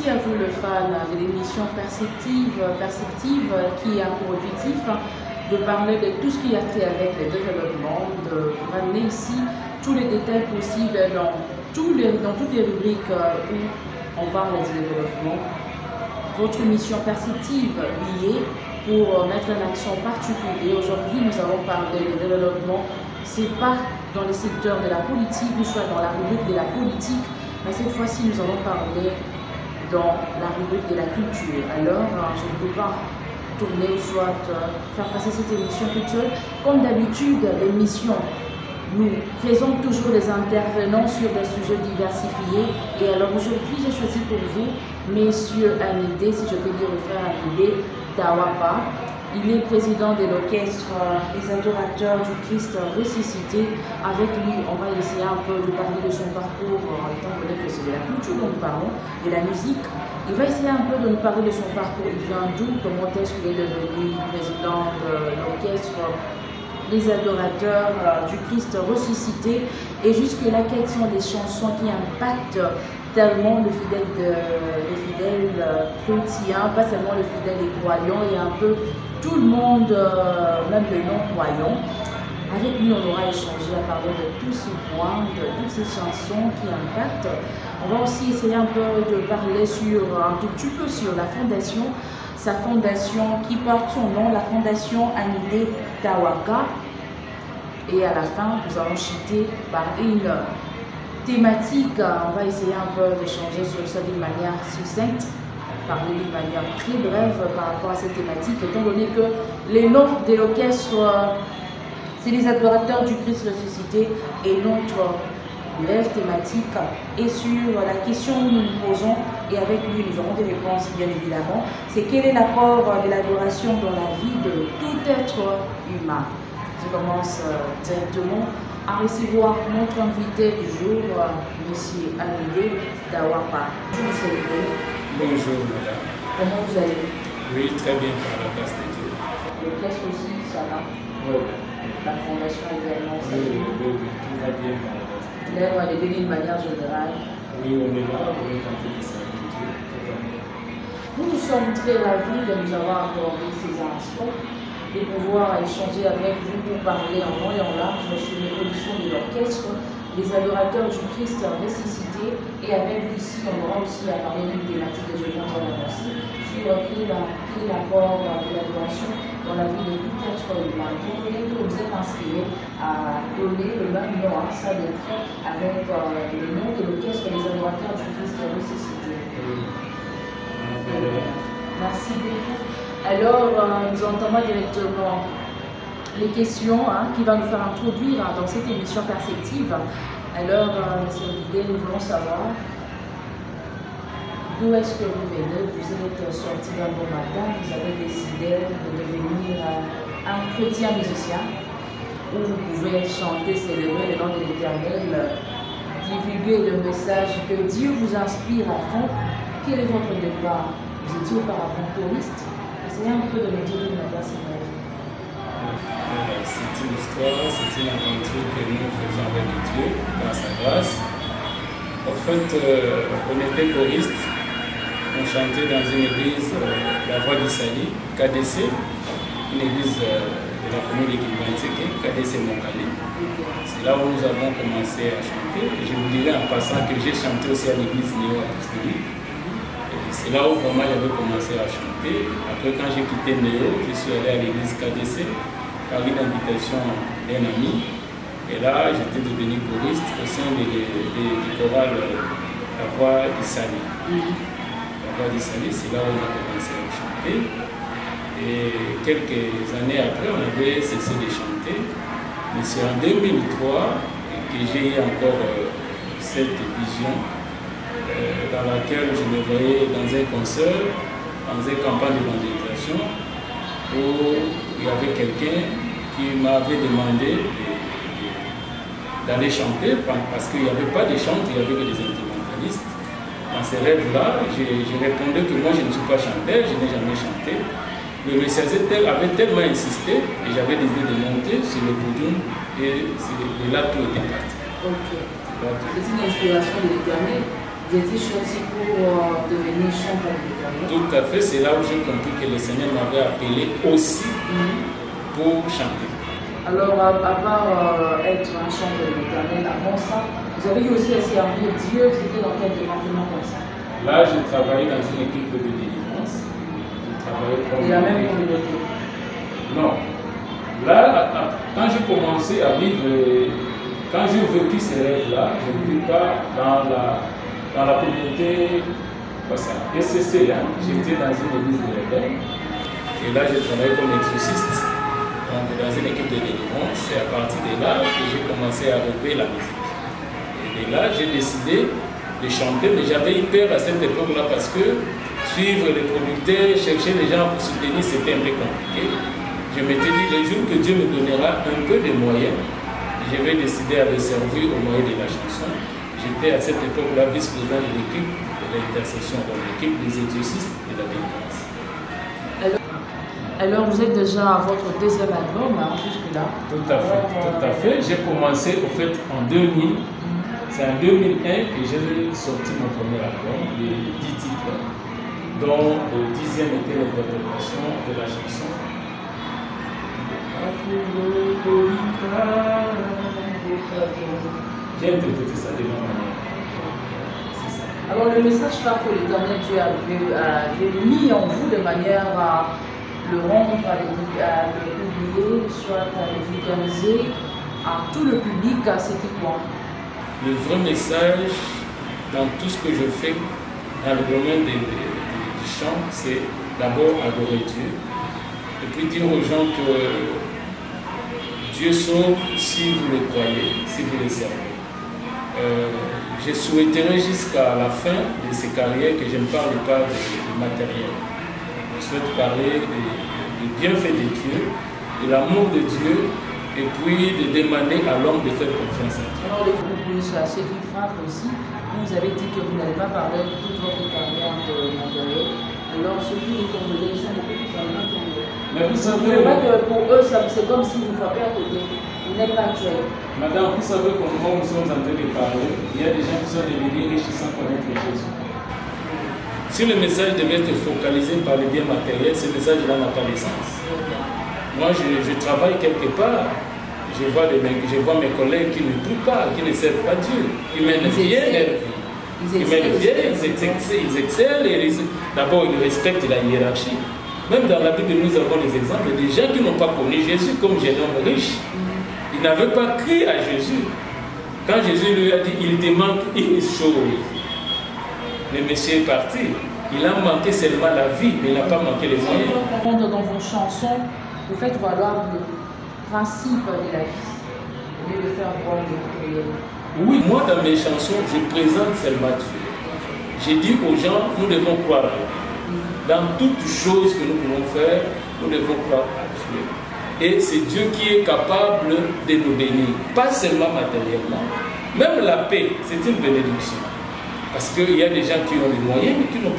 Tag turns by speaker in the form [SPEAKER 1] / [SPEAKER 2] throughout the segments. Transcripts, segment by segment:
[SPEAKER 1] merci à vous le fan de l'émission Perspective qui a pour objectif de parler de tout ce qui a trait avec le développement, de ramener ici tous les détails possibles dans toutes les rubriques où on parle du développement. Votre émission Perspective liée pour mettre un accent particulier. Aujourd'hui, nous allons parler de développement. Ce n'est pas dans le secteur de la politique ou soit dans la rubrique de la politique, mais cette fois-ci, nous allons parler dans la rubrique de la culture. Alors, je ne peux pas tourner ou soit faire passer cette émission toute seule. Comme d'habitude, l'émission, nous faisons toujours des intervenants sur des sujets diversifiés. Et alors aujourd'hui, j'ai choisi pour vous Monsieur Amidé, si je peux dire le frère Amidé Dawapa. Il est président de l'orchestre Les Adorateurs du Christ ressuscité. Avec lui, on va essayer un peu de parler de son parcours, étant donné que c'est de la culture dont nous parlons, de la musique. Il va essayer un peu de nous parler de son parcours. Il vient d'où, comment est-ce qu'il est devenu président de l'orchestre Les Adorateurs du Christ ressuscité. Et jusque-là, quelles sont les chansons qui impactent tellement le fidèle chrétien, pas seulement le fidèle des croyants, et un peu tout le monde, même les non-croyants. Avec lui, on aura échangé à parler de tous ces points, de toutes ces chansons qui impactent. On va aussi essayer un peu de parler un tout petit peu sur la fondation, sa fondation qui porte son nom, la fondation Amidé Dawapa. Et à la fin, nous allons chuter par une thématique. On va essayer un peu d'échanger sur ça d'une manière succincte, parler d'une manière très brève par rapport à cette thématique, étant donné que les noms de l'orchestre, c'est les adorateurs du Christ ressuscité, et notre brève thématique est sur la question que nous nous posons, et avec lui nous aurons des réponses bien évidemment, c'est quel est l'apport de l'adoration dans la vie de tout être humain. Je commence directement à recevoir notre invité du jour, M. Amidé Dawapa.
[SPEAKER 2] Bonjour madame.
[SPEAKER 1] Comment vous allez?
[SPEAKER 2] Oui, très bien par la grâce de Dieu.
[SPEAKER 1] L'orchestre aussi, ça va?
[SPEAKER 2] Oui.
[SPEAKER 1] La fondation également, ça va?
[SPEAKER 2] Oui, tout va bien par la grâce de Dieu.
[SPEAKER 1] Là, on va les donner d'une manière générale.
[SPEAKER 2] Oui, on est là, on est en train de s'habituer.
[SPEAKER 1] Nous sommes très ravis de nous avoir accordé ces instants, de pouvoir échanger avec vous pour parler en long et en large sur l'évolution de l'orchestre, les adorateurs du Christ ressuscité, et avec vous ici, on aura aussi à parler d'une thématique que je viens de l'annoncer, sur quel est l'apport de l'adoration dans la vie de tout être humain. Étant donné que vous êtes inspiré à donner le même nom à ça d'être avec le nom de l'orchestre des adorateurs du Christ ressuscité. Merci beaucoup. Alors, nous entendons directement les questions qui vont nous faire introduire dans cette émission Perspective. Alors, M. Amidé, nous voulons savoir d'où est-ce que vous venez. Vous êtes sorti d'un bon matin, vous avez décidé de devenir un chrétien musicien, où vous pouvez chanter, célébrer le nom de l'Éternel, divulguer le message que Dieu vous inspire à fond. Quel est votre départ? Vous étiez auparavant choriste. Essayez un peu de me dire une manière si brève.
[SPEAKER 2] C'est une histoire, c'est une aventure que nous faisons avec Dieu, dans sa grâce. En fait, on était choristes, on chantait dans une église, la Voix du Sali, KDC, une église de la commune de Kibantseke, KDC Monkali. C'est là où nous avons commencé à chanter. Je vous dirais en passant que j'ai chanté aussi à l'église Néo-Apostolique. C'est là où vraiment j'avais commencé à chanter. Après, quand j'ai quitté Néo, je suis allé à l'église KDC par une invitation d'un ami. Et là, j'étais devenu choriste au sein du choral La Voix du Sali. La Voix du Sali, c'est là où on a commencé à chanter. Et quelques années après, on avait cessé de chanter. Mais c'est en 2003 que j'ai eu encore cette vision dans laquelle je me voyais dans un concert, dans une campagne d'évangélisation, où il y avait quelqu'un qui m'avait demandé d'aller chanter parce qu'il n'y avait pas de chante, il n'y avait que des instrumentalistes. Dans ces rêves-là, je répondais que moi je ne suis pas chanteur, je n'ai jamais chanté. Le messager avait tellement insisté et j'avais décidé de monter sur le podium et de là tout était parti.
[SPEAKER 1] Ok. C'est une inspiration de l'Éternel. Vous étiez choisi pour devenir chanteur de l'Éternel?
[SPEAKER 2] Tout à fait, c'est là où j'ai compris que le Seigneur m'avait appelé aussi pour chanter.
[SPEAKER 1] Alors, à part être un chanteur de l'Éternel, avant ça, vous avez eu aussi à servir Dieu, vous étiez dans quel département comme ça?
[SPEAKER 2] Là, j'ai travaillé dans une équipe de délivrance.
[SPEAKER 1] Et la même communauté?
[SPEAKER 2] Non. Là, quand j'ai commencé à vivre, quand j'ai vécu ces rêves-là, je ne vis pas dans la communauté SCC. Hein. J'étais dans une église de rebelles. Et là, j'ai travaillé comme exorciste. Donc, dans une équipe de délivrance. C'est à partir de là que j'ai commencé à rêver la musique. Et de là, j'ai décidé de chanter, mais j'avais eu peur à cette époque-là parce que suivre les producteurs, chercher les gens pour soutenir, c'était un peu compliqué. Je m'étais dit, le jour que Dieu me donnera un peu de moyens, je vais décider à le servir au moyen de la chanson. J'étais à cette époque-là vice-président de l'équipe de l'intercession, donc l'équipe des exorcistes et de la délivrance.
[SPEAKER 1] Alors vous êtes déjà à votre deuxième album, hein, jusque-là?
[SPEAKER 2] Tout à fait, tout à fait. J'ai commencé au fait en 2000. C'est en 2001 que j'ai sorti mon premier album, de 10 titres, dont le 10e était l'interprétation de la chanson. J'ai interprété ça de ma manière. C'est ça.
[SPEAKER 1] Alors le message phare que l'Éternel Dieu avait mis en vous de manière à le rendre, à le publier, soit à le vulgariser à tout le public, c'était quoi?
[SPEAKER 2] Le vrai message dans tout ce que je fais dans le domaine du chant, c'est d'abord adorer Dieu et puis dire aux gens que Dieu sauve si vous le croyez, si vous le servez. Je souhaiterais jusqu'à la fin de ces carrières que je ne parle pas de matériel. Je souhaite parler du bienfait de Dieu, de l'amour de Dieu, et puis de demander à l'homme de faire confiance à Dieu.
[SPEAKER 1] Alors, ce qui frappe aussi, vous avez dit que vous n'allez pas parler de toute votre carrière de matériel. Alors, ceux qui vous Congolais, ils sont beaucoup plus Congolais.
[SPEAKER 2] Mais vous savez,
[SPEAKER 1] pour eux, c'est comme si vous frappez à côté. Vous n'êtes pas actuel.
[SPEAKER 2] Madame, vous savez qu'au moment où nous sommes en train de parler, il y a des gens qui sont devenus riches sans connaître Jésus. Si le message devait être focalisé par les biens matériels, ce message-là n'a pas de sens. Moi, je travaille quelque part. Je vois mes collègues qui ne prient pas, qui ne servent pas Dieu. Ils mènent bien leur vie. Ils mènent bien, ils excellent. D'abord, ils respectent la hiérarchie. Même dans la Bible, nous avons des exemples des gens qui n'ont pas connu Jésus comme jeune homme riche. Ils n'avaient pas crié à Jésus. Quand Jésus lui a dit, il te manque une chose. Le monsieur est parti. Il a manqué seulement la vie, mais il n'a pas manqué les moyens.
[SPEAKER 1] Dans vos chansons, vous faites valoir le principe de la vie, au lieu de faire voir le matériel.
[SPEAKER 2] Oui, moi dans mes chansons, je présente seulement Dieu. J'ai dit aux gens, nous devons croire à Dieu. Dans toutes choses que nous pouvons faire, nous devons croire à Dieu. Et c'est Dieu qui est capable de nous bénir, pas seulement matériellement. Même la paix, c'est une bénédiction. Parce qu'il y a des gens qui ont les moyens, mais qui n'ont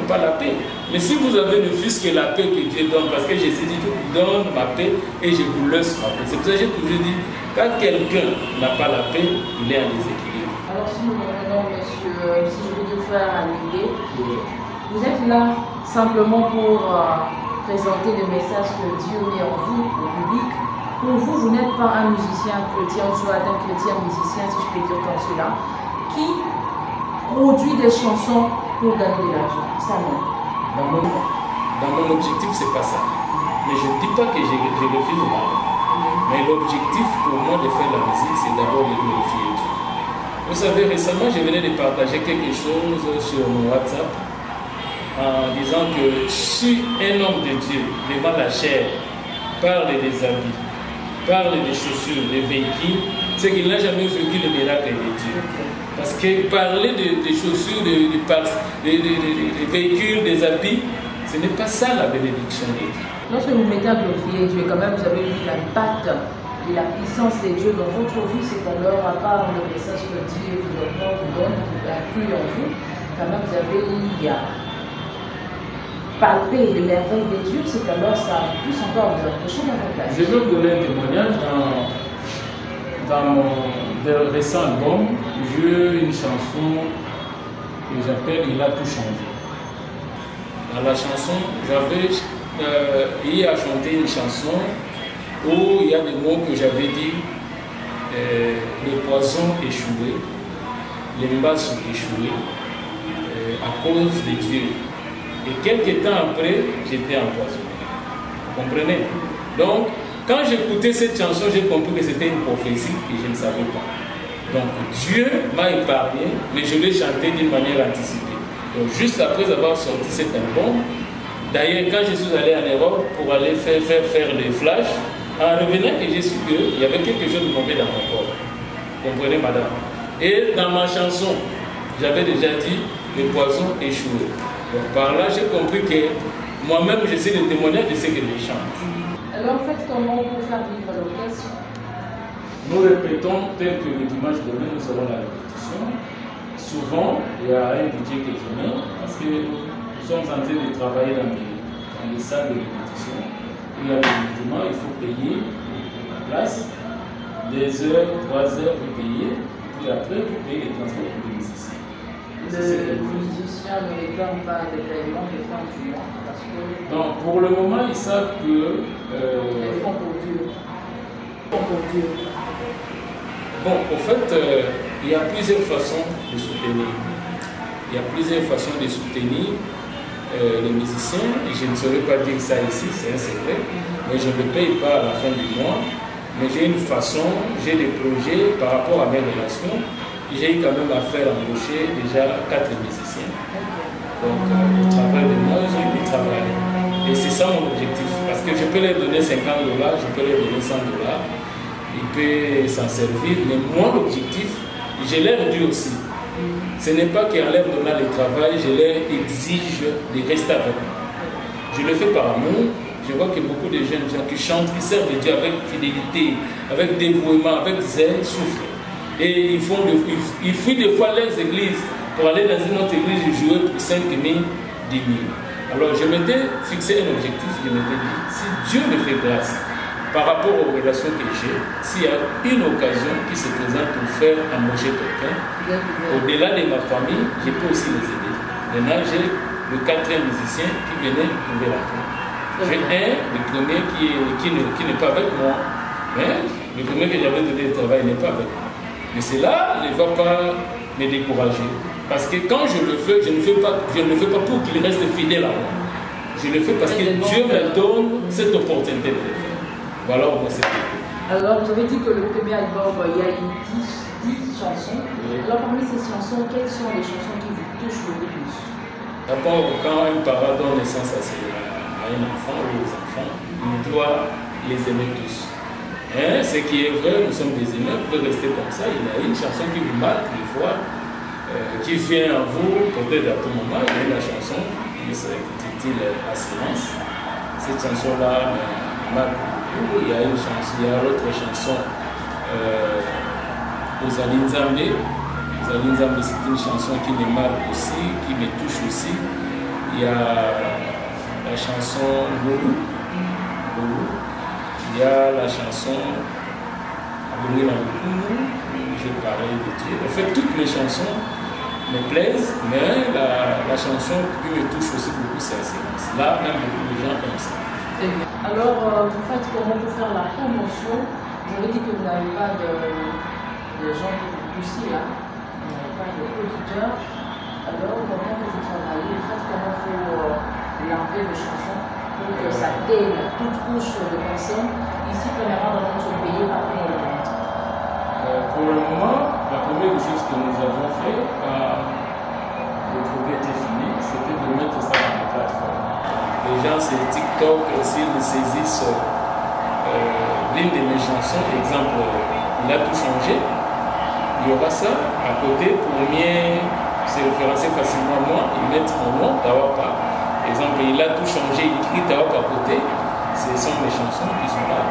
[SPEAKER 2] pas la paix, Mais si vous avez ne fût-ce que la paix que Dieu donne, parce que Jésus dit, je vous donne ma paix et je vous laisse ma paix. C'est pour ça que j'ai toujours dit, quand quelqu'un n'a pas la paix, il est en déséquilibre.
[SPEAKER 1] Alors si nous revenons, monsieur, si je veux dire frère Alidé, vous êtes là simplement pour présenter le message que Dieu met en vous, au public. Pour vous, vous n'êtes pas un musicien chrétien, soit un chrétien musicien, si je peux dire comme cela, qui produit des chansons pour gagner de l'argent. Ça non.
[SPEAKER 2] Dans mon objectif, c'est pas ça. Mais je ne dis pas que je refuse l'argent. Mais l'objectif pour moi de faire la musique, c'est d'abord de glorifier Dieu. Vous savez, récemment, je venais de partager quelque chose sur mon WhatsApp en disant que si un homme de Dieu, devant la chair, parle des habits, parle des chaussures, des véhicules, c'est qu'il n'a jamais vécu le miracle de Dieu. Parce que parler des chaussures, des véhicules, des habits, ce n'est pas ça la bénédiction de Dieu.
[SPEAKER 1] Lorsque vous mettez à glorifier Dieu, quand même, vous avez vu l'impact et la puissance de Dieu dans votre vie. C'est alors, à part le message que Dieu vous donne, vous inclut en vous, quand même, vous avez palpé les merveilles de Dieu. C'est alors, ça pousse encore vous approcher davantage.
[SPEAKER 2] Je vais vous donner un témoignage dans mon récent album. J'ai une chanson que j'appelle Il a tout changé. Dans la chanson, il a chanté une chanson où il y a des mots que j'avais dit, les poisons échoués, les mbasses échoués, à cause de Dieu. Et quelques temps après, j'étais empoisonné. Vous comprenez? Donc, quand j'écoutais cette chanson, j'ai compris que c'était une prophétie et je ne savais pas. Donc, Dieu m'a épargné, mais je l'ai chanté d'une manière anticipée. Donc, juste après avoir sorti cet album, d'ailleurs, quand je suis allé en Europe pour aller faire les flashs, en revenant, j'ai su qu'il y avait quelque chose de mauvais dans mon corps. Vous comprenez, madame? Et dans ma chanson, j'avais déjà dit les poisons échoués. Donc, par là, j'ai compris que moi-même, j'essaie de témoigner de ce que je chante.
[SPEAKER 1] Alors, en fait, comment on peut faire vivre l'orchestre?
[SPEAKER 2] Nous répétons tel que le dimanche demain, nous aurons la répétition. Souvent, il y a un budget que je mets parce que nous sommes en train de travailler dans les salles de répétition. Il y a des équipements, il faut payer la place, 2 heures, 3 heures, vous payez, puis après, vous payez les transports pour les musiciens.
[SPEAKER 1] Les musiciens ne réclament pas des paiements de fin du mois parce que.
[SPEAKER 2] Donc, pour le moment, ils savent que.
[SPEAKER 1] Ils font pour Dieu.
[SPEAKER 2] Bon, au fait, il y a plusieurs façons de soutenir. Il y a plusieurs façons de soutenir les musiciens. Et je ne saurais pas dire ça ici, c'est un secret. Mais je ne le paye pas à la fin du mois. Mais j'ai une façon, j'ai des projets par rapport à mes relations. J'ai eu quand même à faire embaucher déjà 4 musiciens. Donc, au travers de moi, ils ont eu du travail. Et c'est ça mon objectif. Parce que je peux leur donner $50, je peux leur donner $100. Ils peuvent s'en servir. Mais mon objectif, je leur dis aussi. Ce n'est pas qu'en leur donnant le travail, je leur exige de rester avec moi. Je le fais par amour. Je vois que beaucoup de jeunes gens qui chantent, qui servent Dieu avec fidélité, avec dévouement, avec zèle, souffrent. Et ils fuient des fois leurs églises pour aller dans une autre église et jouer pour 5 000, 10 000. Alors je m'étais fixé un objectif, je m'étais dit, si Dieu me fait grâce par rapport aux relations que j'ai, s'il y a une occasion qui se présente pour faire embaucher quelqu'un, au-delà de ma famille, je peux aussi les aider. Maintenant, j'ai le 4e musicien qui venait trouver la clé. J'ai le premier qui n'est pas avec moi, mais le premier que j'avais donné le travail n'est pas avec moi. Mais cela ne va pas me décourager. Parce que quand je le fais, je ne le fais pas pour qu'il reste fidèle à moi. Je le fais parce que Dieu me donne cette opportunité de le faire. Voilà au moins c'est tout.
[SPEAKER 1] Alors, vous avez dit que le premier album, il y a eu 10 chansons. Oui. Alors, parmi ces chansons, quelles sont les chansons qui vous touchent le plus?
[SPEAKER 2] D'abord, quand un parent donne naissance à un enfant ou aux enfants, il doit les aimer tous. Hein, ce qui est vrai, nous sommes des humains, vous pouvez rester comme ça. Il y a une chanson qui vous marque des fois, qui vient à vous, peut-être à tout moment. Il y a la chanson qui s'intitule Assurance. Cette chanson-là me marque beaucoup. Il y a une chanson, il y a l'autre chanson, Ozali Nzambe. Ozali Nzambe, c'est une chanson qui me marque aussi, qui me touche aussi. Il y a la chanson Boulou. Il y a la chanson Aboué Naloukoumou, je parlais de Dieu. En fait, toutes les chansons me plaisent, mais la chanson qui me touche aussi beaucoup, c'est Assurance. Là, même beaucoup de gens aiment ça.
[SPEAKER 1] Alors, vous faites comment pour faire la promotion? Vous avez dit que vous n'avez pas de gens qui vous poussent là, vous n'avez pas de producteurs. Alors, comment vous travaillez? Vous faites comment pour lancer vos chansons pour que ça atteigne toute couche de personnes ici, premièrement, dans notre pays, partout dans le monde?
[SPEAKER 2] Pour le moment, la première chose que nous avons fait quand le projet était fini, c'était de mettre ça dans la plateforme. Les gens, c'est TikTok, s'ils saisissent l'une de mes chansons, exemple, Il a tout changé, il y aura ça à côté pour mieux se référencer facilement à moi, ils mettent mon nom, Tawapa. Par exemple, Il a tout changé, il écrit Tawapa à côté, ce sont mes chansons qui sont là.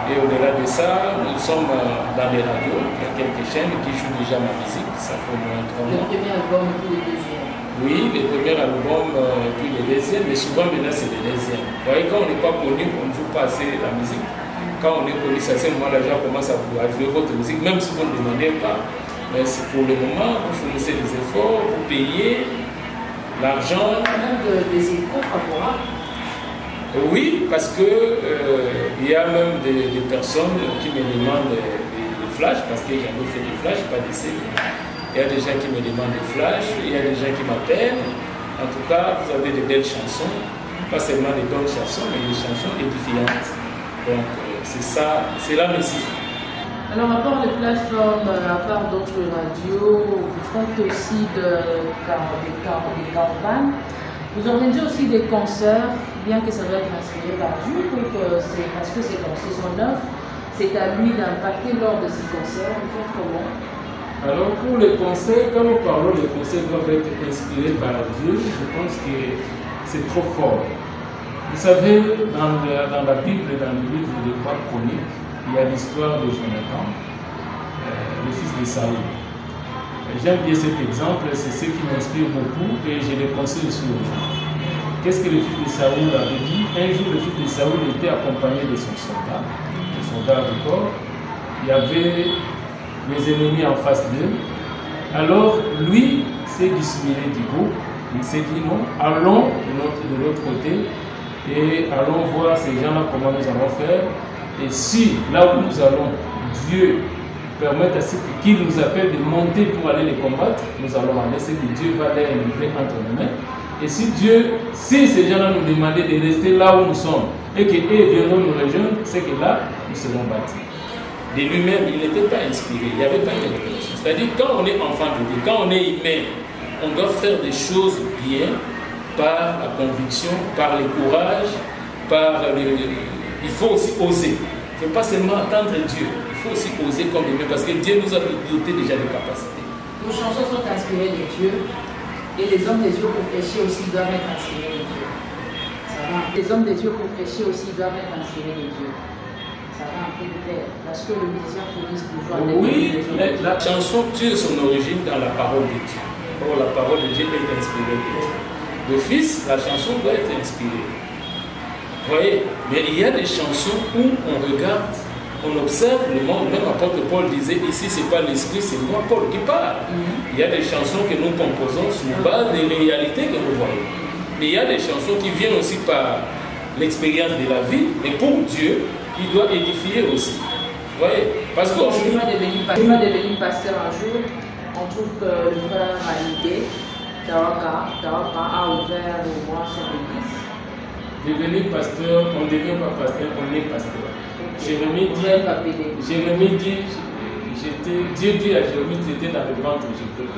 [SPEAKER 2] Et au-delà de ça, nous sommes dans les radios, il y a quelques chaînes qui jouent déjà ma musique, ça fait au moins 3 mois.
[SPEAKER 1] Le premier album et puis le deuxième?
[SPEAKER 2] Oui, le premier album et puis le deuxième, mais souvent maintenant c'est le deuxième. Vous voyez, quand on n'est pas connu, on ne joue pas assez la musique. Quand on est connu, c'est à ce moment-là, les gens commencent à jouer votre musique, même si vous ne demandez pas. Mais pour le moment, vous fournissez des efforts, vous payez l'argent.
[SPEAKER 1] Même des échos favorables.
[SPEAKER 2] Oui, parce que il y a même des personnes qui me demandent des flashs, parce que j'en ai fait des flashs, pas des CD. Il y a des gens qui me demandent des flashs, il y a des gens qui m'appellent. En tout cas, vous avez de belles chansons, pas seulement des bonnes chansons, mais des chansons édifiantes. Donc, c'est ça, c'est la musique.
[SPEAKER 1] Alors, à part les plateformes, à part d'autres radios, vous faites aussi des campagnes. Vous organisez aussi des concerts, bien que ça doit être inspiré par Dieu, parce que c'est son œuvre, c'est à lui d'impacter lors de ces concerts. Vous faites comment?
[SPEAKER 3] Alors pour les concerts, quand nous parlons des concerts doivent être inspirés par Dieu, je pense que c'est trop fort. Vous savez, dans la Bible, dans le livre de 3 Chroniques, il y a l'histoire de Jonathan, le fils de Saül. J'aime bien cet exemple, c'est ce qui m'inspire beaucoup et je le conseille aussi aux gens. Qu'est-ce que le fils de Saül avait dit? Un jour, le fils de Saül était accompagné de son soldat de corps. Il y avait les ennemis en face d'eux. Alors, lui s'est dissimulé du groupe. Il s'est dit non, allons de l'autre côté et allons voir ces gens-là comment nous allons faire. Et si, là où nous allons, Dieu permettre à ceux qui nous appellent de monter pour aller les combattre, nous allons aller, c'est que Dieu va les livrer entre nos mains. Et si ces gens-là nous demandaient de rester là où nous sommes et qu'ils viendront nous rejoindre, c'est que là, nous serons bâtis.
[SPEAKER 2] De lui-même, il n'était pas inspiré, il n'y avait pas une révélation. C'est-à-dire, quand on est enfant de Dieu, quand on est humain, on doit faire des choses bien par la conviction, par le courage, il faut aussi oser. Il ne faut pas seulement attendre Dieu. Il faut aussi oser comme humain parce que Dieu nous a doté déjà de capacités.
[SPEAKER 1] Vos chansons sont inspirées de Dieu et les hommes des dieux pour prêcher aussi doivent être inspirés de Dieu. Ça va. Les hommes des dieux pour prêcher aussi doivent être inspirés de Dieu. Ça va un peu de paix parce que le musicien fournisse toujours des
[SPEAKER 2] oui, la chanson tire son origine dans la parole de Dieu. Or, la parole de Dieu est inspirée de Dieu. Le fils, la chanson doit être inspirée. Vous voyez, mais il y a des chansons où on regarde, on observe le monde, même apôtre Paul disait, ici c'est pas l'esprit, c'est moi Paul qui parle. Il y a des chansons que nous composons sur base des réalités que nous voyons. Mais il y a des chansons qui viennent aussi par l'expérience de la vie, mais pour Dieu, il doit édifier aussi. Vous voyez, parce que
[SPEAKER 1] je vais devenir pasteur un jour, on trouve que le frère Alidé, Tawaka a ouvert le mois son église.
[SPEAKER 3] Devenir pasteur, on ne devient pas pasteur, on est pasteur. Jérémie dit, Dieu dit à Jérémie, tu étais dans le ventre, j'étais.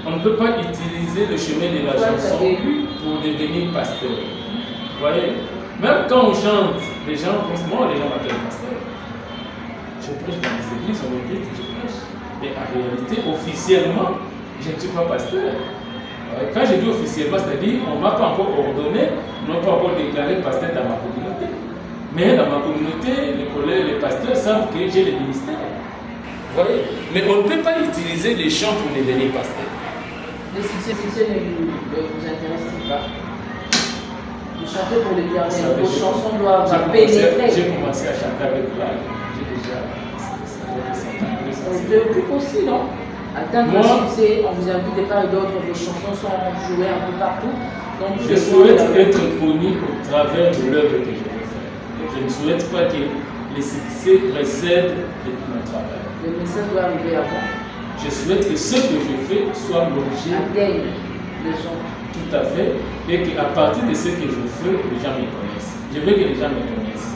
[SPEAKER 3] On ne peut pas utiliser le chemin de la chanson pour devenir pasteur. Vous voyez, même quand on chante, les gens m'appellent pasteur. Je prêche dans les églises, on me dit que je prêche. Mais en réalité, officiellement, je ne suis pas pasteur. Quand je dis officiellement, c'est-à-dire on ne m'a pas encore ordonné, on n'a pas encore déclaré pasteur dans ma communauté. Mais dans ma communauté, les pasteurs savent que j'ai le ministère.
[SPEAKER 2] Vous voyez? Mais on ne peut pas utiliser les chants pour devenir pasteur.
[SPEAKER 1] Le succès ne vous intéresse pas? Vous chantez pour l'Éternel, vos chansons doivent pénétrer.
[SPEAKER 3] J'ai commencé à chanter avec l'âge. J'ai déjà...
[SPEAKER 1] Ça vous préoccupe aussi, non? Atteindre le succès, on vous invite de part et d'autre, vos chansons sont jouées un peu partout. Donc,
[SPEAKER 3] je souhaite être connu au travers de l'œuvre que je vais faire. Je ne souhaite pas que les succès précèdent mon travail.
[SPEAKER 1] Le message doit arriver avant.
[SPEAKER 3] Je souhaite que ce que je fais soit l'objet
[SPEAKER 1] des gens.
[SPEAKER 3] Tout à fait. Et qu'à partir de ce que je fais, les gens me connaissent. Je veux que les gens me connaissent.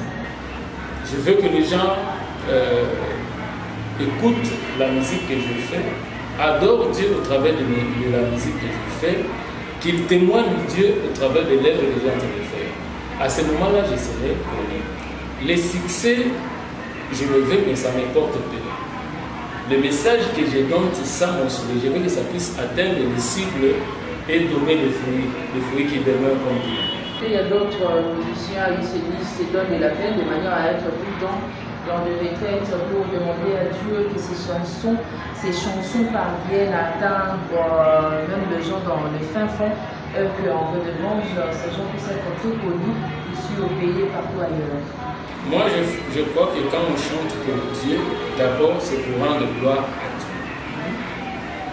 [SPEAKER 2] Je veux que les gens écoutent la musique que je fais, adorent Dieu au travers de la musique que je fais, qu'ils témoignent Dieu au travers de l'œuvre que j'ai en train de faire. À ce moment-là, je serai connu. Les succès, je le veux, mais ça m'importe peu. Le message que je donne, c'est ça mon souhait. Je veux que ça puisse atteindre les cibles et donner les fruits qui demeurent comme Dieu.
[SPEAKER 1] Il y a d'autres musiciens, ils se donnent de la peine de manière à être tout le temps dans des retraites pour demander à Dieu que ces chansons parviennent à atteindre même les gens dans les fins fonds, qu'en redevanche, ces gens puissent être très connus ici au pays et partout ailleurs.
[SPEAKER 2] Moi, je crois que quand on chante pour Dieu, d'abord, c'est pour rendre gloire à Dieu.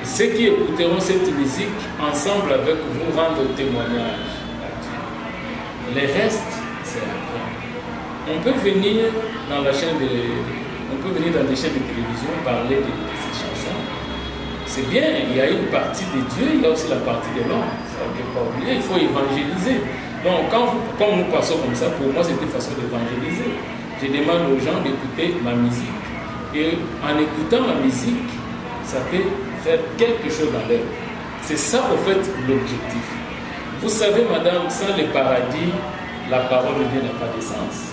[SPEAKER 2] ceux qui écouteront cette musique ensemble avec vous rendre témoignage. Les restes, c'est après. On peut venir dans la chaîne on peut venir dans des chaînes de télévision parler de ces chansons. C'est bien, il y a une partie de Dieu, il y a aussi la partie de l'homme. Ça ne peut pas oublier, il faut évangéliser. Donc, comme nous passons comme ça, pour moi, c'est une façon d'évangéliser. Je demande aux gens d'écouter ma musique. Et en écoutant ma musique, ça peut faire quelque chose dans leur vie. C'est ça, au fait, l'objectif. Vous savez, madame, sans le paradis, la parole de Dieu n'a pas de sens.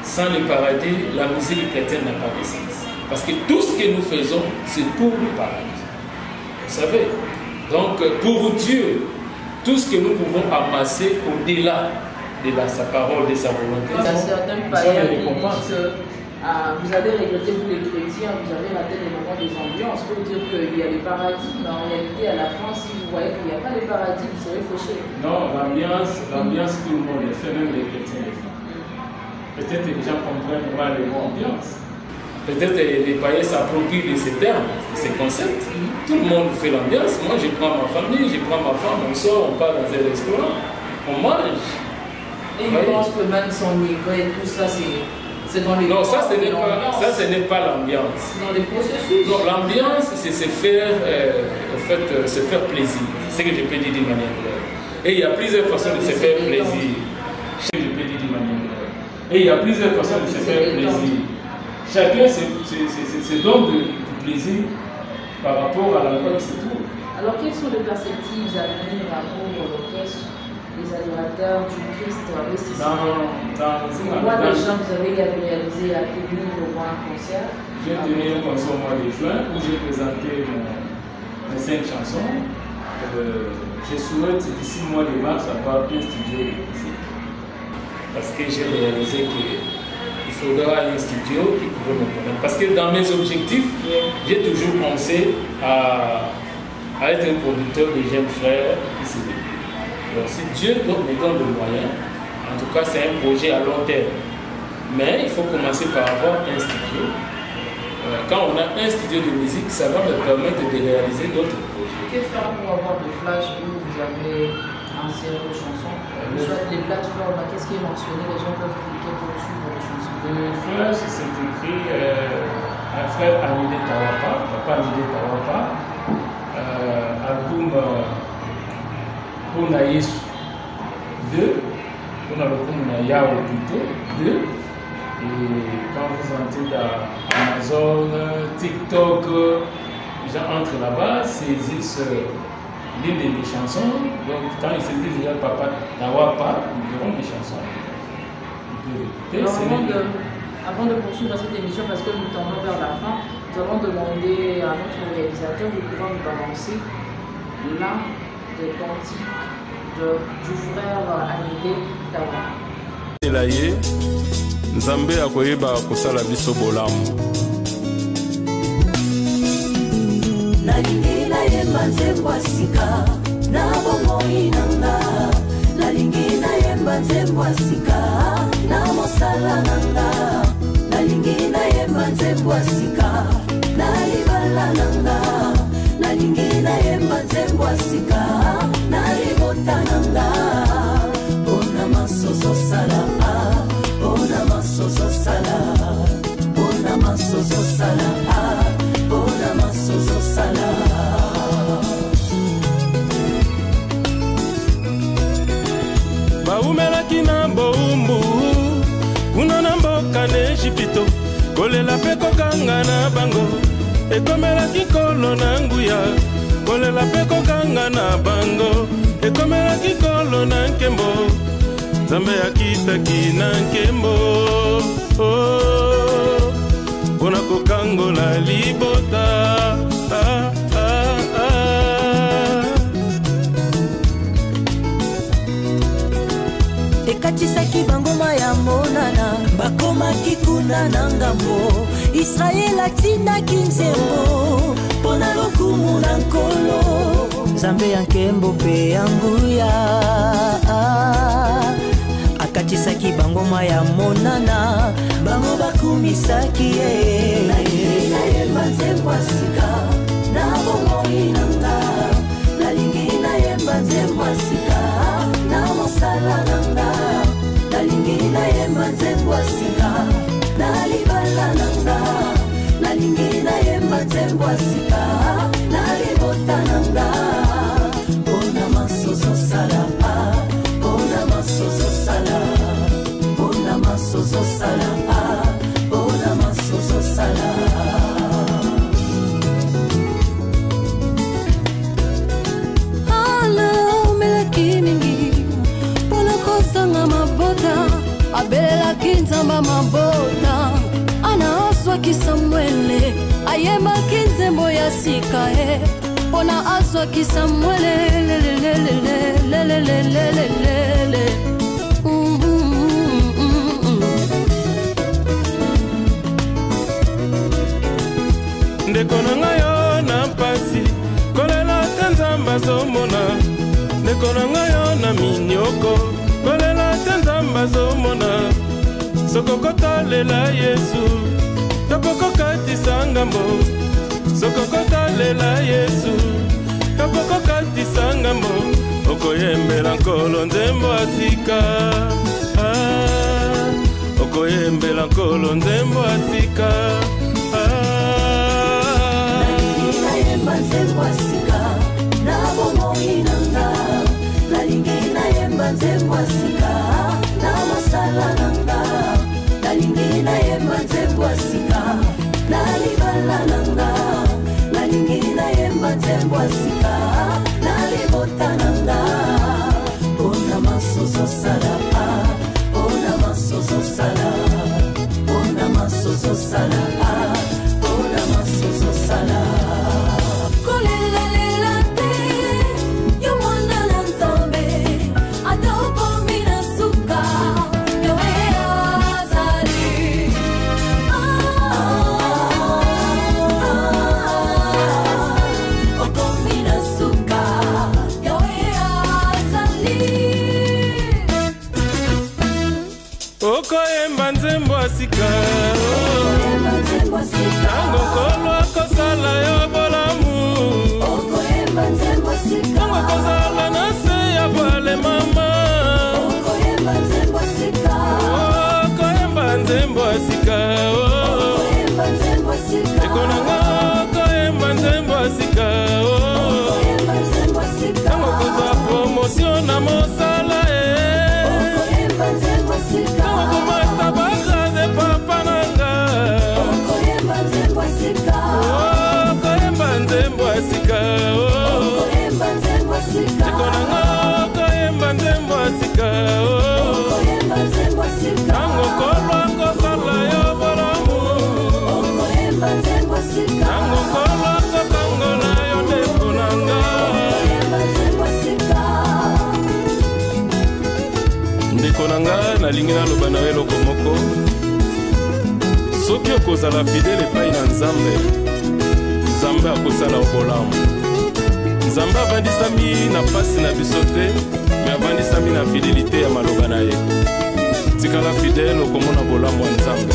[SPEAKER 2] Sans le paradis, la musique chrétienne n'a pas de sens. Parce que tout ce que nous faisons, c'est pour le paradis. Vous savez? Donc, pour Dieu, tout ce que nous pouvons amasser au-delà de sa parole, de sa volonté.
[SPEAKER 1] Il y a certains païens qui disent que vous allez regretter, vous les chrétiens, vous avez raté les moments des ambiances pour dire qu'il y a le paradis, mais en réalité, à la fin, si vous voyez qu'il n'y a pas de paradis, vous serez fauché.
[SPEAKER 3] Non, l'ambiance, tout le monde le fait, même les chrétiens le font. Peut-être que les gens comprennent mal le mot ambiance.
[SPEAKER 2] Peut-être les païens s'approprient de ces termes, de ces concepts. Tout le monde fait l'ambiance. Moi, je prends ma famille, je prends ma femme, on sort, on part dans un restaurant, on mange.
[SPEAKER 1] Et ils pensent que même s'enivrer, tout ça, c'est dans les...
[SPEAKER 2] Non, ça, ce n'est pas l'ambiance.
[SPEAKER 1] Dans les processus.
[SPEAKER 2] Non, l'ambiance, c'est se faire, se faire plaisir. C'est ce que je peux dire d'une manière claire. Et il y a plusieurs façons de se faire plaisir. C'est ce que je peux dire d'une manière claire. Et il y a plusieurs façons de se faire plaisir. Chacun se donne du plaisir par rapport à la vie qui se trouve.
[SPEAKER 1] Alors, quelles sont les perspectives à venir pour l'orchestre, les adorateurs du Christ investissés? Moi, déjà, vous avez réalisé à tenir au moins un concert.
[SPEAKER 3] J'ai tenu un concert au mois de juin où j'ai présenté mes 5 chansons. Je souhaite d'ici le mois de mars avoir un studio de musique. Parce que j'ai réalisé qu'il faudra un studio qui pourrait me connaître. Parce que dans mes objectifs, j'ai toujours pensé à être un producteur de jeunes frères qui se débutent. Alors si Dieu me donne le moyen, en tout cas c'est un projet à long terme. Mais il faut commencer par avoir un studio. Quand on a un studio de musique, ça va me permettre de réaliser d'autres projets.
[SPEAKER 1] Que faire pour avoir des flashs où vous avez lancé vos chansons? Soit les plateformes, qu'est-ce qui est mentionné? Les gens peuvent cliquer pour suivre les chansons.
[SPEAKER 3] Le flash, c'est écrit un frère Amide Tawapa, papa Amide Tawapa, album Pona Yesu 2, Pona Lokumuna Yahweh plutôt 2. Et quand vous entrez dans Amazon, TikTok, les gens entrent là-bas, saisissent l'une de mes chansons. Donc quand ils saisissent déjà Papa Tawapa, ils verront mes chansons.
[SPEAKER 1] Alors, avant de poursuivre cette émission, parce que nous tendons vers la fin, nous allons demander à notre réalisateur de pouvoir nous balancer l'un des cantiques du frère Amide Tawapa.
[SPEAKER 4] Nzambe akoyeba kosala biso bolamu.
[SPEAKER 5] Nalingi nayemba nzembo asika na bomoi nanga. Nalingi nayemba nzembo asika na mosala nanga. Nalingi nayemba nzembo asika na libala nanga. Nalingi nayemba nzembo asika na libota nanga. Bona masozo sala. Bona masozo sala, bona masozo sala, bona masozo sala.
[SPEAKER 4] Baumelaki na boumbu, kuna na mboka na Ejipito, kolela pe kokanga na bango, ekomelaki kolo na nguya, kolela pe kokanga na bango, ekomelaki kolo na nkembo. Nzambe akitaki na nkembo mpona kokangola libota.
[SPEAKER 5] Ekatisaki bangoma ya monana, bakomaki kuna na ngambo. Israel atindaki nzembo mpona lokumu na nkolo. Nzambe ya nkembo mpe ya nguya akatisaki bangoma ya monana, bango bakumisaki ye. Nalingi nayemba nzembo asika na bomoi nanga nalingi nayemba nzembo ya sika na mosala nanga nalingi nayemba nzembo ya sika na libala nanga nalingi nayemba nzembo ya sika na libota nanga bona masozo sala bona masozo sala bona masozo sala bona masozo sala abelelaki nzamba mabota ana azwaki Samuele ayembaki nzembo ya sika mpona azwaki Samuele
[SPEAKER 4] ndeko na ngai yo na mpasi kolela te nzambe azomona ndeko na ngai yo na minioko kolela te nzambe azomona sokokotalela Yesu yokokokatisa ngambo sokokotalela Yesu yokokokatisa ngambo okoyembela nkolo nzembo ya sika okoyembela nkolo nzembo ya sika
[SPEAKER 5] nayemba nzembo ya sika na bomoi nanga nalingi nayemba nzembo ya sika na mosala nanga nalingi nayemba nzembo ya sika na libala nanga nalingi nayemba nzembo ya sika na libota nanga bona masozo sala bona masozo sala bona masozo sala bona masozo sala
[SPEAKER 4] okoyemba nzembo ya sika tango nkolo akosala yo bolamu tango kozala na se ya bwale mama okoyemba nzembo ya sika eko na nga okoyemba nzembo ya sika tango kozwa promosio na mosala tango komata bagrade papa nanga okoyemba nzembo ya sika eko na nga okoyemba nzembo ya sika tango kolwa kosala yo bolamu tango kolwa kokangola yo ndeko nanga ndeko nanga nalingi naloba na yo eloko moko soki okozala fidele epai na nzambe nzambe akosala yo bolamu nzambe avandisami na pasi na biso te me avandisami na fidelité ya maloba na ye tikala fidele okomona bolamu ya nzambe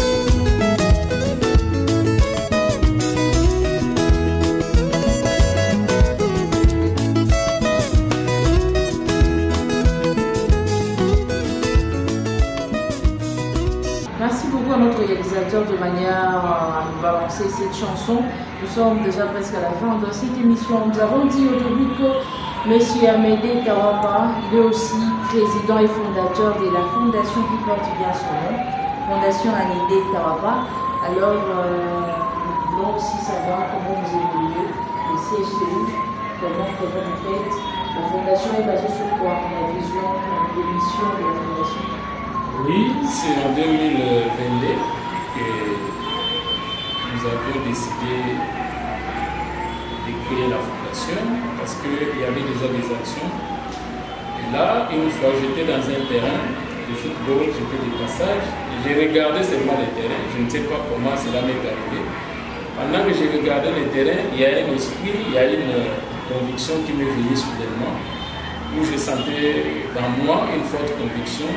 [SPEAKER 1] Merci beaucoup à notre réalisateur de manière à nous balancer cette chanson. Nous sommes déjà presque à la fin de cette émission. Nous avons dit au début que M. Amédée Kawapa, il est aussi président et fondateur de la fondation qui porte bien son nom, Fondation Amédée Kawapa. Alors, nous voulons aussi savoir comment vous évoluez, le siège chez vous, comment vous faites. La fondation est basée sur quoi? La vision, les missions de la fondation?
[SPEAKER 2] Oui, c'est en 2022 que nous avons décidé de créer la fondation parce qu'il y avait déjà des actions. Et là, une fois j'étais dans un terrain de football, j'étais de passage, j'ai regardé seulement le terrain, je ne sais pas comment cela m'est arrivé. Pendant que j'ai regardé le terrain, il y a un esprit, il y a une conviction qui m'est venue soudainement, où je sentais dans moi une forte conviction.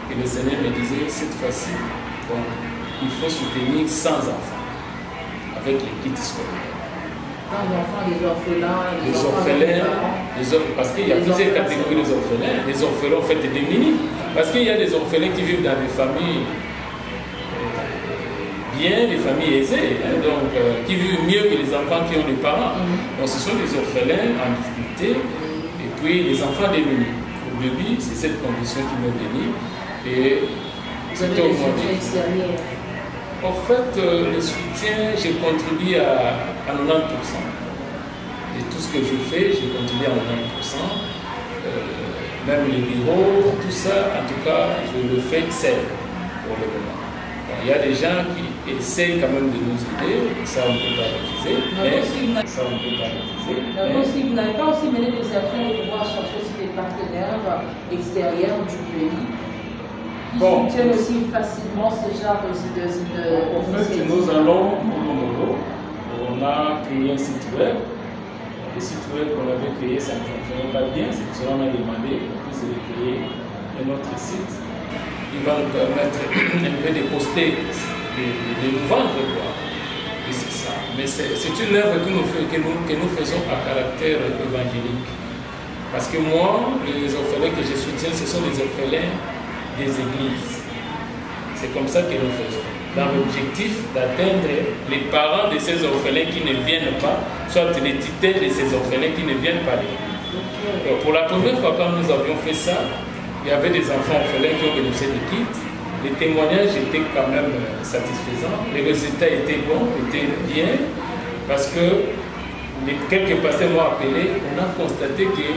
[SPEAKER 2] Et le Seigneur me disait, cette fois-ci, bon, il faut soutenir 100 enfants avec les kits scolaires.
[SPEAKER 1] des orphelins,
[SPEAKER 2] les orphelins, parce qu'il y a plusieurs catégories d'orphelins. Les orphelins en fait démunis, parce qu'il y a des orphelins qui vivent dans des familles bien, des familles aisées, hein, donc qui vivent mieux que les enfants qui ont des parents. Donc ce sont des orphelins en difficulté et puis les enfants démunis. Au début, c'est cette condition qui m'est venue et c'était au mois de juillet. En fait, le soutien, j'ai contribué à 90%. Et tout ce que je fais, j'ai contribué à 90%. Même les bureaux, tout ça, en tout cas, je le fais seul pour le moment. Il y a des gens qui essayent quand même de nous aider, ça on ne peut pas refuser. Ça on ne peut pas refuser.
[SPEAKER 1] Vous n'avez pas aussi mené des actions pour pouvoir chercher aussi des partenaires extérieurs du pays qui soutiennent aussi facilement ce genre de
[SPEAKER 3] en fait, nous allons au Molo, on a créé un site web. Le site web qu'on avait créé, ça ne fonctionnait pas bien, c'est pour cela qu'on a demandé qu'on puisse créer un autre site. Il va nous permettre un peu de poster, de nous vendre, quoi. Et c'est ça. Mais c'est une œuvre que nous faisons à caractère évangélique. Parce que moi, les orphelins que je soutiens, ce sont les orphelins des églises. C'est comme ça que nous faisons. Dans l'objectif d'atteindre les parents de ces orphelins qui ne viennent pas, soit les tutelles de ces orphelins qui ne viennent pas à l'église. Pour la première fois, quand nous avions fait ça, il y avait des enfants orphelins qui ont bénéficié de kits. Les témoignages étaient quand même satisfaisants. Les résultats étaient bons, étaient bien, parce que quelques pasteurs m'ont appelé, on a constaté que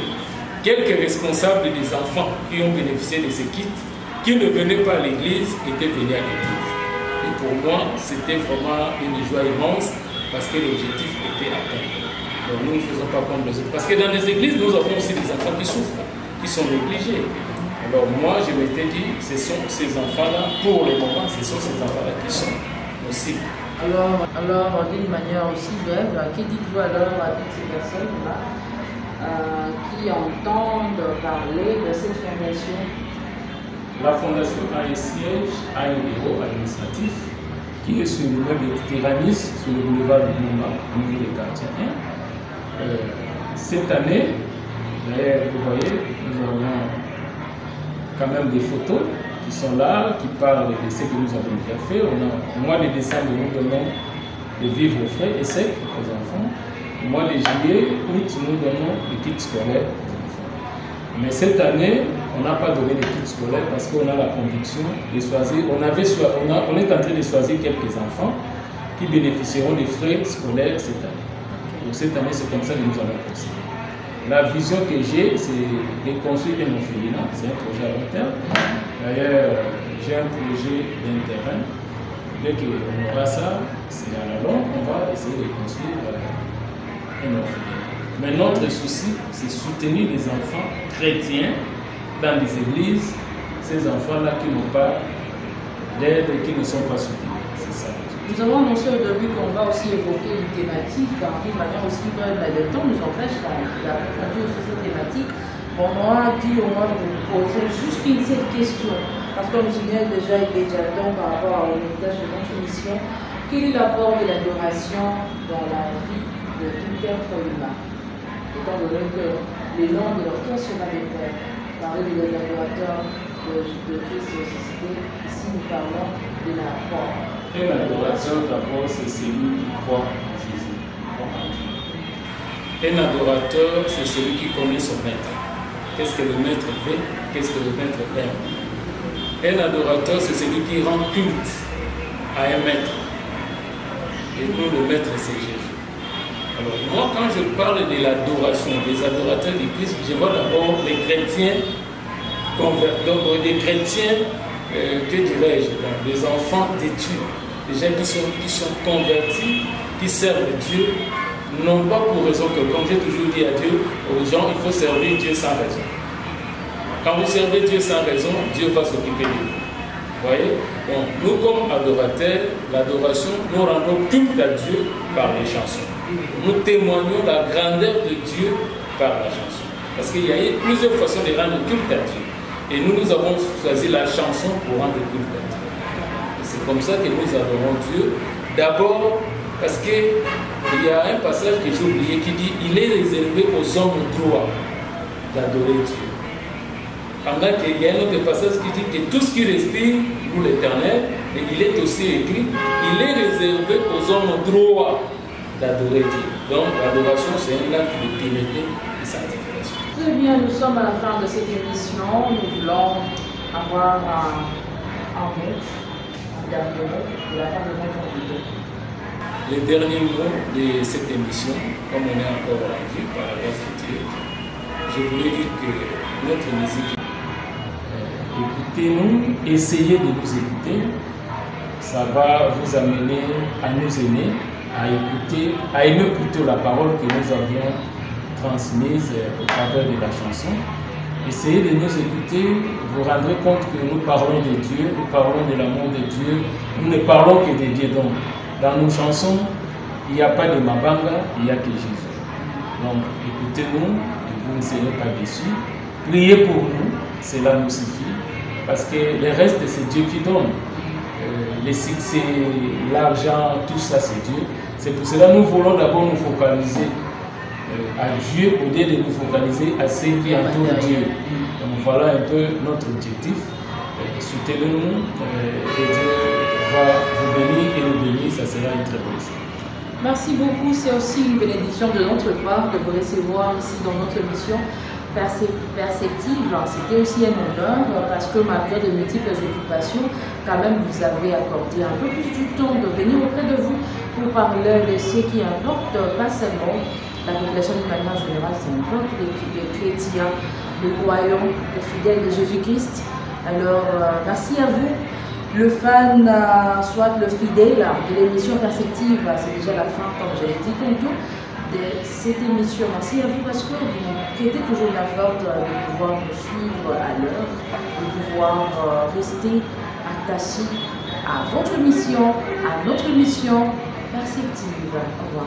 [SPEAKER 3] quelques responsables des enfants qui ont bénéficié de ces kits, qui ne venaient pas à l'église, étaient venus à l'église. Et pour moi, c'était vraiment une joie immense, parce que l'objectif était atteint. Donc nous ne faisons pas comme les autres. Parce que dans les églises, nous avons aussi des enfants qui souffrent, qui sont négligés. Alors moi, je m'étais dit, ce sont ces enfants-là, pour le moment, ce sont ces enfants-là qui sont aussi.
[SPEAKER 1] Alors d'une manière aussi brève, que dites-vous alors à toutes ces personnes-là qui entendent parler de cette fondation?
[SPEAKER 3] La fondation a un siège à un bureau administratif qui est sur le même Tyrannis, sur le boulevard du Mouma, au niveau des quartiers 1. Cette année, d'ailleurs, vous voyez, nous avons quand même des photos qui sont là, qui parlent de ce que nous avons déjà fait. Au mois de décembre, nous donnons des vivres frais et secs aux enfants. Au mois de juillet, août, nous donnons des kits scolaires aux enfants. Mais cette année, on n'a pas donné des kits scolaires parce qu'on a la conviction de choisir. On est en train de choisir quelques enfants qui bénéficieront des frais scolaires cette année. Donc cette année, c'est comme ça que nous allons procéder. La vision que j'ai, c'est de construire un orphelinat. C'est un projet à long terme. D'ailleurs, j'ai un projet d'un terrain. Dès qu'on aura ça, c'est à la longue, on va essayer de construire un orphelinat. Mais notre souci, c'est soutenir les enfants chrétiens dans les églises, ces enfants-là qui n'ont pas d'aide et qui ne sont pas soutenus. C'est ça.
[SPEAKER 1] Nous avons annoncé au début qu'on va aussi évoquer une thématique, d'une manière aussi brève, mais le temps nous empêche d'approfondir sur cette thématique. Bon, moi, dit au moins de vous poser juste une seule question, parce qu'on nous signale déjà immédiatement par rapport au message de notre mission. Quel est l'apport de l'adoration dans la vie de tout être humain? Étant donné que les noms de l'orchestre sera des pères, parler des adorateurs de Christ ressuscité, ici nous parlons de l'apport.
[SPEAKER 3] Et l'adorateur, d'abord, c'est celui qui croit en Jésus.
[SPEAKER 2] Un adorateur, c'est celui qui connaît son maître. Qu'est-ce que le maître fait? Qu'est-ce que le maître aime? Un adorateur, c'est celui qui rend culte à un maître. Et nous, le maître, c'est Jésus. Alors, moi, quand je parle de l'adoration, des adorateurs du Christ, je vois d'abord les chrétiens convertis, donc des chrétiens, que dirais-je, des enfants de Dieu, des gens qui sont convertis, qui servent Dieu, non pas pour raison que, comme j'ai toujours dit à Dieu, aux gens, il faut servir Dieu sans raison. Quand vous servez Dieu sans raison, Dieu va s'occuper de vous. Vous voyez? Donc, nous, comme adorateurs, l'adoration, nous rendons culte à Dieu par les chansons. Nous témoignons la grandeur de Dieu par la chanson. Parce qu'il y a eu plusieurs façons de rendre culte à Dieu. Et nous avons choisi la chanson pour rendre culte à Dieu. C'est comme ça que nous adorons Dieu. D'abord, parce que
[SPEAKER 3] il y a un passage que j'ai oublié qui dit « Il est réservé aux hommes droits d'adorer Dieu ». Pendant qu'il y a un autre passage qui dit que tout ce qui respire pour l'Éternel, et il est aussi écrit « Il est réservé aux hommes droits d'adorer Dieu ». Donc l'adoration, c'est un acte de piété et sanctification.
[SPEAKER 1] Très bien, nous sommes à la fin de cette émission. Nous voulons avoir un dernier mot de la part de notre invité.
[SPEAKER 3] Les derniers mots de cette émission, comme on est encore en vie par la grâce de Dieu, je voulais dire que notre musique, écoutez-nous, essayez de nous écouter, ça va vous amener à nous aimer, à écouter, à aimer plutôt la parole que nous avions transmise au travers de la chanson. Essayez de nous écouter, vous vous rendrez compte que nous parlons de Dieu, nous parlons de l'amour de Dieu, nous ne parlons que de Dieu. Donc, dans nos chansons, il n'y a pas de Mabanga, il n'y a que Jésus. Donc, écoutez-nous, et vous ne serez pas déçus. Priez pour nous, cela nous suffit, parce que le reste, c'est Dieu qui donne. Les succès, l'argent, tout ça, c'est Dieu. C'est pour cela que nous voulons d'abord nous focaliser à Dieu au lieu de nous focaliser à ce qui entoure Dieu. Donc voilà un peu notre objectif. Soutenez-nous et Dieu va vous bénir et nous bénir, ça sera une très bonne chose.
[SPEAKER 1] Merci beaucoup, c'est aussi une bénédiction de notre part de vous recevoir ici dans notre émission Perceptive. C'était aussi un honneur parce que malgré de multiples occupations, quand même vous avez accordé un peu plus du temps de venir auprès de vous pour parler de ce qui importe, pas seulement la population d'une manière générale, c'est importe les chrétiens, les croyants, les fidèles de Jésus-Christ. Alors, merci à vous. Le fan, soit le fidèle de l'émission Perceptive, c'est déjà la fin, comme je l'ai dit tantôt, de cette émission. Merci à vous parce que vous prêtez toujours la force de pouvoir nous suivre à l'heure, de pouvoir rester attaché à votre mission, à notre mission Perceptive. Au revoir.